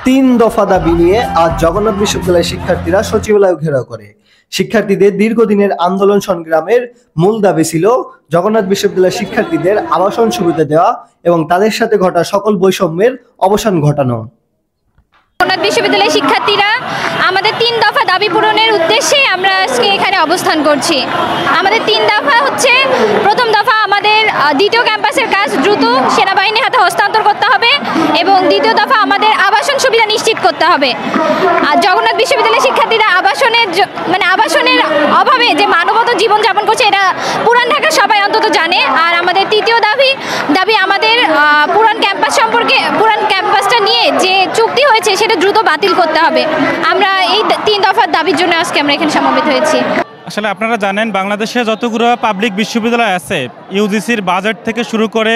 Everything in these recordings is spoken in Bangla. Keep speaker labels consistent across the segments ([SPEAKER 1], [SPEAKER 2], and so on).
[SPEAKER 1] তিন দফা দাবি নিয়ে আজ জগন্নাথ বিশ্ববিদ্যালয়ের শিক্ষার্থীরা সচিবালয় ঘেরাও করে। শিক্ষার্থীদের দীর্ঘদিনের আন্দোলন সংগ্রামের মূল দাবি ছিল জগন্নাথ বিশ্ববিদ্যালয়ের শিক্ষার্থীদের আবাসন সুবিধা দেওয়া এবং তাদের সাথে ঘটা সকল বৈষম্যের অবসান ঘটানো।
[SPEAKER 2] জগন্নাথ বিশ্ববিদ্যালয়ের শিক্ষার্থীরা আমাদের তিন দফা দাবি পূরণের উদ্দেশ্যে আমরা আজকে এখানে অবস্থান করছি। আমাদের তিন দফা হচ্ছে, প্রথম দফা আমাদের দ্বিতীয় ক্যাম্পাসের কাজ দ্রুত সেনাবাহিনীর হাতে হস্তান্তর করতে হবে এবং দ্বিতীয় দফা আমাদের আবাসন সুবিধা নিশ্চিত করতে হবে। আর জগন্নাথ বিশ্ববিদ্যালয়ের শিক্ষার্থীরা আবাসনের অভাবে যে মানবত জীবনযাপন করছে এটা পুরান ঢাকা সবাই অন্তত জানে। আর আমাদের তৃতীয় দাবি আমাদের পুরান ক্যাম্পাসটা নিয়ে যে চুক্তি হয়েছে সেটা দ্রুত বাতিল করতে হবে। আমরা এই তিন দফার দাবির জন্য আজকে আমরা এখানে সমবেত হয়েছি।
[SPEAKER 3] আসলে আপনারা জানেন, বাংলাদেশে যতগুলো পাবলিক বিশ্ববিদ্যালয় আছে, ইউজিসির বাজেট থেকে শুরু করে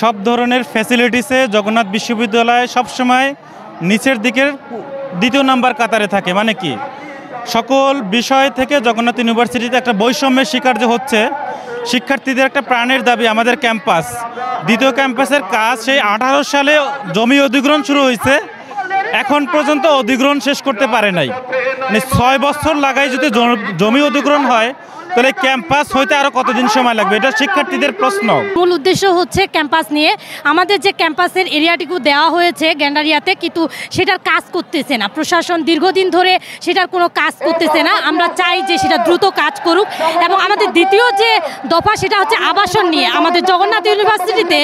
[SPEAKER 3] সব ধরনের ফ্যাসিলিটিসে জগন্নাথ বিশ্ববিদ্যালয় সবসময় নিচের দিকের দ্বিতীয় নাম্বার কাতারে থাকে। মানে কি, সকল বিষয় থেকে জগন্নাথ ইউনিভার্সিটিতে একটা বৈষম্যের শিকার যে হচ্ছে। শিক্ষার্থীদের একটা প্রাণের দাবি আমাদের ক্যাম্পাস, দ্বিতীয় ক্যাম্পাসের কাজ সেই 18 সালে জমি অধিগ্রহণ শুরু হয়েছে, এখন পর্যন্ত অধিগ্রহণ শেষ করতে পারে নাই। মানে 6 বছর লাগাই যদি জমি অধিগ্রহণ হয় তাহলে ক্যাম্পাস হইতে আরো কতদিন সময় লাগবে, এটা শিক্ষার্থীদের প্রশ্ন।
[SPEAKER 4] মূল উদ্দেশ্য হচ্ছে ক্যাম্পাস নিয়ে আমাদের যে ক্যাম্পাসের এরিয়াটিকু দেওয়া হয়েছে গ্যান্ডারিয়াতে, কিন্তু সেটার কাজ করতেছে না প্রশাসন, দীর্ঘদিন ধরে সেটার কোনো কাজ করতেছে না। আমরা চাই যে সেটা দ্রুত কাজ করুক। এবং আমাদের দ্বিতীয় যে দফা সেটা হচ্ছে আবাসন নিয়ে। আমাদের জগন্নাথ ইউনিভার্সিটিতে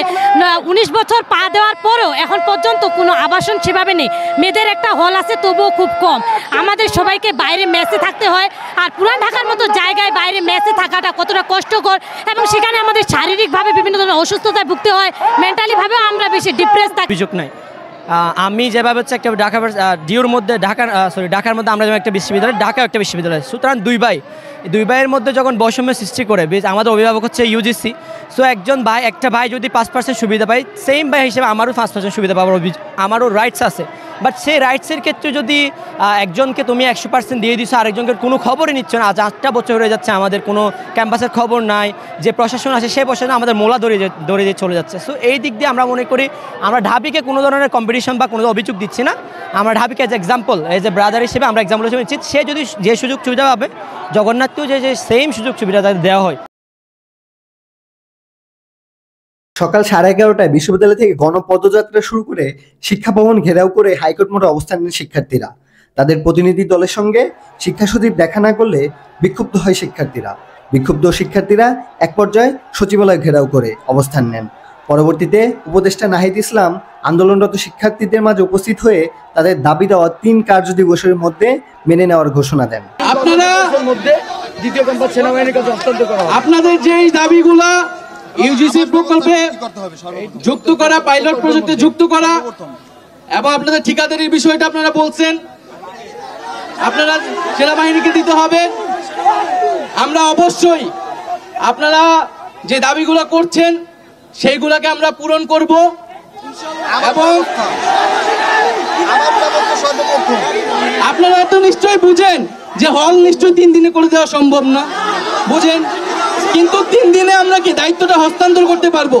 [SPEAKER 4] 19 বছর পা দেওয়ার পরেও এখন পর্যন্ত কোনো আবাসন সেভাবে নেই। মেয়েদের একটা হল আছে তবুও খুব কম। আমাদের সবাইকে বাইরে মেসে থাকতে হয়। আর পুরান ঢাকার মতো জায়গায় বাইরে মেসে থাকাটা কতটা কষ্টকর, এবং সেখানে আমাদের শারীরিকভাবে বিভিন্ন ধরনের অসুস্থতায় ভুগতে হয়, মেন্টালিভাবেও আমরা বেশি ডিপ্রেস থাকি।
[SPEAKER 5] অভিযোগ নাই। আমি যেভাবে হচ্ছে একটা ঢাকার মধ্যে আমরা যেমন একটা বিশ্ববিদ্যালয়, ঢাকা একটা বিশ্ববিদ্যালয়, সুতরাং দুই ভাইয়ের মধ্যে যখন বৈষম্য সৃষ্টি করে, আমাদের অভিভাবক হচ্ছে ইউজিসি। সো একটা ভাই যদি 5% সুবিধা পায়, সেম ভাই হিসেবে আমারও 5% সুবিধা পাওয়ার আমারও রাইটস আছে। বাট সেই রাইটসের ক্ষেত্রে যদি একজনকে তুমি 100% দিয়ে দিচ্ছ, আরেকজনকে কোনো খবরই নিচ্ছ না। আজ 8টা বছর হয়ে যাচ্ছে আমাদের কোনো ক্যাম্পাসের খবর নাই। যে প্রশাসন আছে সেই প্রশাসন আমাদের মোলা ধরে দিয়ে চলে যাচ্ছে। সো এই দিক দিয়ে আমরা মনে করি আমরা ঢাবিকে কোনো ধরনের কম্পিটিশন বা কোনো অভিযোগ দিচ্ছি না। আমরা ঢাবিকে এজ ব্রাদার হিসেবে আমরা এক্সাম্পল হিসেবে নিচ্ছি। সে যদি যে সুযোগ সুবিধা পাবে, জগন্নাথকেও যে সেম সুযোগ সুবিধা দেওয়া হয়।
[SPEAKER 1] সকাল 11:30টায় বিশ্ববিদ্যালয় থেকে গণপদযাত্রা শুরু করে শিক্ষা ভবন ঘেরাও করে হাইকোর্ট মোড়ে অবস্থান নেন শিক্ষার্থীরা। তাদের প্রতিনিধি দলের সঙ্গে শিক্ষা সচিব দেখা না করলে বিক্ষুব্ধ হয় শিক্ষার্থীরা। বিক্ষুব্ধ শিক্ষার্থীরা এক পর্যায়ে সচিবালয় ঘেরাও করে অবস্থান নেন। পরবর্তীতে উপদেষ্টা নাহিদ ইসলাম আন্দোলনরত শিক্ষার্থীদের মাঝে উপস্থিত হয়ে তাদের দাবি দেওয়া 3 কার্যদিবসের মধ্যে মেনে নেওয়ার ঘোষণা দেন।
[SPEAKER 6] আপনাদের যেই দাবিগুলা ইউজিসি প্রকল্পে যুক্ত করা, পাইলট প্রজেক্টে যুক্ত করা, এবং আপনাদের ঠিকাদারির বিষয়টা আপনারা বলছেন আপনারা সেনাবাহিনীকে দিতে হবে। আমরা অবশ্যই আপনারা যে দাবিগুলো করছেন সেইগুলোকে আমরা পূরণ করব। এবং আপনারা তো নিশ্চয়ই বুঝেন যে হল নিশ্চয়ই 3 দিনে করে দেওয়া সম্ভব না, বুঝেন, কিন্তু 3 দিনে আমরা কি দায়িত্বটা হস্তান্তর করতে পারবো?